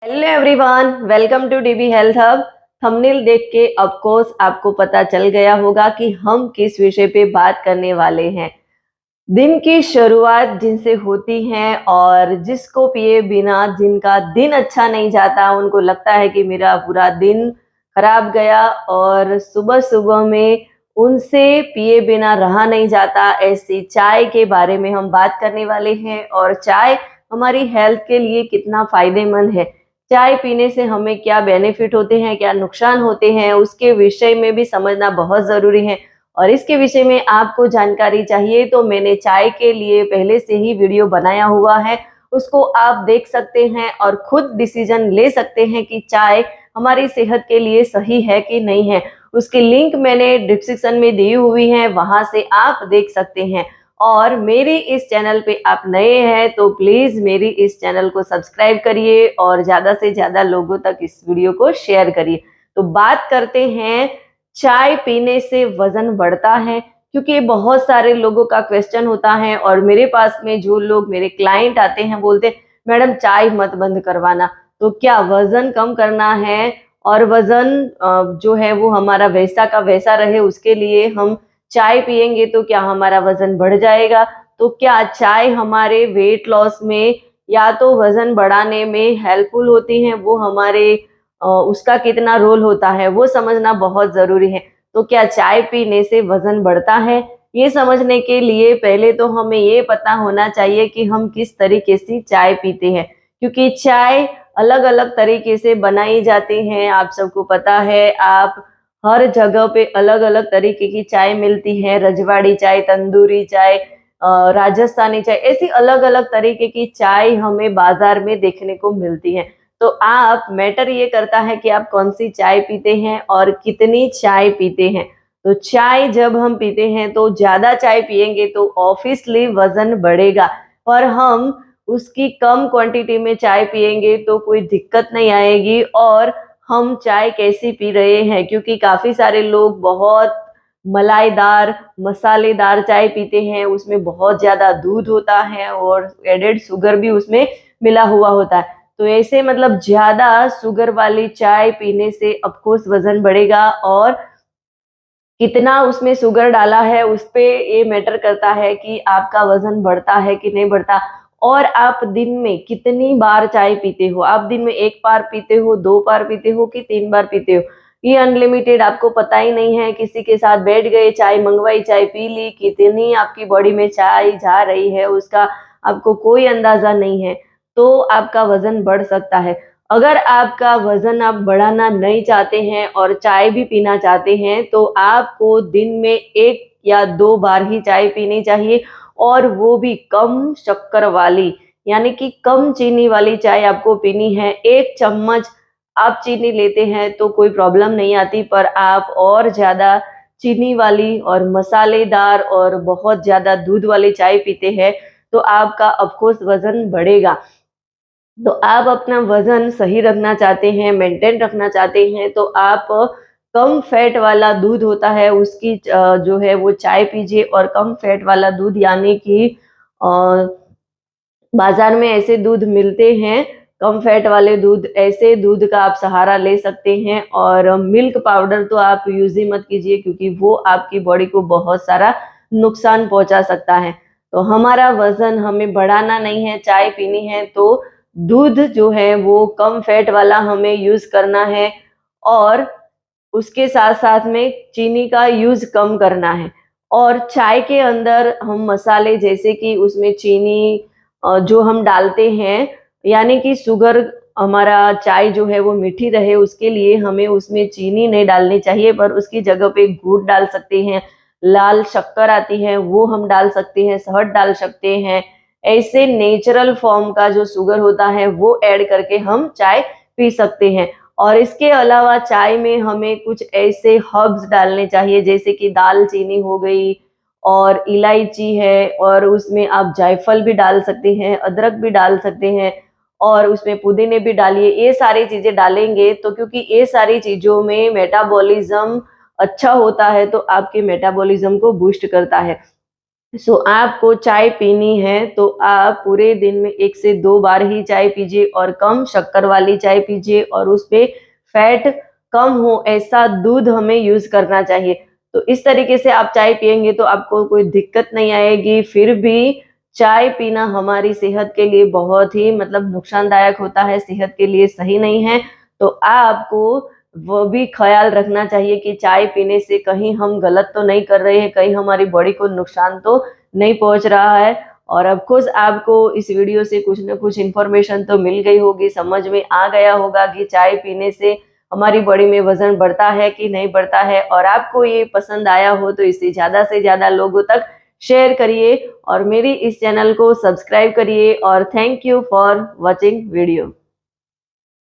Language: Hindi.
Hello everyone, welcome to DB health hub. Thumbnail देख के ऑफ कोर्स आपको पता चल गया होगा कि हम किस विषय पे बात करने वाले हैं। दिन की शुरुआत जिनसे होती है और जिसको पिए बिना जिनका दिन अच्छा नहीं जाता, उनको लगता है कि मेरा पूरा दिन खराब गया और सुबह सुबह में उनसे पिए बिना रहा नहीं जाता। ऐसी चाय के बारे में हम बात करने वाले हैं और चाय हमारी हेल्थ के लिए कितना फायदेमंद है, चाय पीने से हमें क्या बेनिफिट होते हैं, क्या नुकसान होते हैं, उसके विषय में भी समझना बहुत ज़रूरी है। और इसके विषय में आपको जानकारी चाहिए तो मैंने चाय के लिए पहले से ही वीडियो बनाया हुआ है, उसको आप देख सकते हैं और खुद डिसीजन ले सकते हैं कि चाय हमारी सेहत के लिए सही है कि नहीं है। उसकी लिंक मैंने डिस्क्रिप्शन में दी हुई है, वहां से आप देख सकते हैं। और मेरी इस चैनल पे आप नए हैं तो प्लीज मेरी इस चैनल को सब्सक्राइब करिए और ज्यादा से ज्यादा लोगों तक इस वीडियो को शेयर करिए। तो बात करते हैं, चाय पीने से वजन बढ़ता है, क्योंकि बहुत सारे लोगों का क्वेश्चन होता है और मेरे पास में जो लोग मेरे क्लाइंट आते हैं बोलते हैं मैडम चाय मत बंद करवाना। तो क्या वजन कम करना है और वजन जो है वो हमारा वैसा का वैसा रहे, उसके लिए हम चाय पिएंगे तो क्या हमारा वजन बढ़ जाएगा? तो क्या चाय हमारे वेट लॉस में या तो वजन बढ़ाने में हेल्पफुल होती है, वो हमारे उसका कितना रोल होता है वो समझना बहुत जरूरी है। तो क्या चाय पीने से वजन बढ़ता है? ये समझने के लिए पहले तो हमें ये पता होना चाहिए कि हम किस तरीके से चाय पीते हैं, क्योंकि चाय अलग अलग तरीके से बनाई जाती है। आप सबको पता है, आप हर जगह पे अलग अलग तरीके की चाय मिलती है, रजवाड़ी चाय, तंदूरी चाय, राजस्थानी चाय, ऐसी अलग अलग तरीके की चाय हमें बाजार में देखने को मिलती है। तो आप मैटर ये करता है कि आप कौन सी चाय पीते हैं और कितनी चाय पीते हैं। तो चाय जब हम पीते हैं तो ज्यादा चाय पिएंगे तो ऑब्वियसली वजन बढ़ेगा, और हम उसकी कम क्वांटिटी में चाय पिएंगे तो कोई दिक्कत नहीं आएगी। और हम चाय कैसी पी रहे हैं, क्योंकि काफी सारे लोग बहुत मलाईदार मसालेदार चाय पीते हैं, उसमें बहुत ज्यादा दूध होता है और एडेड शुगर भी उसमें मिला हुआ होता है। तो ऐसे मतलब ज्यादा शुगर वाली चाय पीने से ऑफकोर्स वजन बढ़ेगा, और कितना उसमें शुगर डाला है उस पे ये मैटर करता है कि आपका वजन बढ़ता है कि नहीं बढ़ता। और आप दिन में कितनी बार चाय पीते हो, आप दिन में एक बार पीते हो, दो बार पीते हो कि तीन बार पीते हो, ये अनलिमिटेड आपको पता ही नहीं है। किसी के साथ बैठ गए, चाय मंगवाई, चाय पी ली, कितनी आपकी बॉडी में चाय जा रही है उसका आपको कोई अंदाजा नहीं है। तो आपका वजन बढ़ सकता है। अगर आपका वजन आप बढ़ाना नहीं चाहते हैं और चाय भी पीना चाहते हैं तो आपको दिन में एक या दो बार ही चाय पीनी चाहिए, और वो भी कम शक्कर वाली, यानी कि कम चीनी वाली चाय आपको पीनी है। एक चम्मच आप चीनी लेते हैं तो कोई प्रॉब्लम नहीं आती, पर आप और ज्यादा चीनी वाली और मसालेदार और बहुत ज्यादा दूध वाली चाय पीते हैं तो आपका ऑफकोर्स वजन बढ़ेगा। तो आप अपना वजन सही रखना चाहते हैं, मेंटेन रखना चाहते हैं, तो आप कम फैट वाला दूध होता है उसकी जो है वो चाय पीजिए। और कम फैट वाला दूध यानी कि अ, बाजार में ऐसे दूध मिलते हैं, कम फैट वाले दूध, ऐसे दूध का आप सहारा ले सकते हैं। और मिल्क पाउडर तो आप यूज ही मत कीजिए, क्योंकि वो आपकी बॉडी को बहुत सारा नुकसान पहुंचा सकता है। तो हमारा वजन हमें बढ़ाना नहीं है, चाय पीनी है तो दूध जो है वो कम फैट वाला हमें यूज करना है, और उसके साथ साथ में चीनी का यूज कम करना है। और चाय के अंदर हम मसाले जैसे कि उसमें चीनी जो हम डालते हैं, यानी कि शुगर, हमारा चाय जो है वो मीठी रहे उसके लिए हमें उसमें चीनी नहीं डालनी चाहिए, पर उसकी जगह पे गुड़ डाल सकते हैं, लाल शक्कर आती है वो हम डाल सकते हैं, शहद डाल सकते हैं। ऐसे नेचुरल फॉर्म का जो शुगर होता है वो ऐड करके हम चाय पी सकते हैं। और इसके अलावा चाय में हमें कुछ ऐसे हर्ब्स डालने चाहिए जैसे कि दालचीनी हो गई और इलायची है, और उसमें आप जायफल भी डाल सकते हैं, अदरक भी डाल सकते हैं, और उसमें पुदीने भी डालिए। ये सारी चीजें डालेंगे तो क्योंकि ये सारी चीजों में मेटाबॉलिज्म अच्छा होता है तो आपके मेटाबॉलिज्म को बूस्ट करता है। सो आपको चाय पीनी है तो आप पूरे दिन में 1 से 2 बार ही चाय पीजिए और कम शक्कर वाली चाय पीजिए और उसपे फैट कम हो ऐसा दूध हमें यूज़ करना चाहिए। तो इस तरीके से आप चाय पिएँगे तो आपको कोई दिक्कत नहीं आएगी। फिर भी चाय पीना हमारी सेहत के लिए बहुत ही मतलब नुकसानदायक होता है, सेहत के लिए सही नहीं है। तो आपको वो भी ख़्याल रखना चाहिए कि चाय पीने से कहीं हम गलत तो नहीं कर रहे हैं, कहीं हमारी बॉडी को नुकसान तो नहीं पहुँच रहा है। और ऑफ़ कोर्स आपको इस वीडियो से कुछ न कुछ इन्फॉर्मेशन तो मिल गई होगी, समझ में आ गया होगा कि चाय पीने से हमारी बॉडी में वज़न बढ़ता है कि नहीं बढ़ता है। और आपको ये पसंद आया हो तो इसे ज़्यादा से ज़्यादा लोगों तक शेयर करिए और मेरी इस चैनल को सब्सक्राइब करिए और thank you for watching video.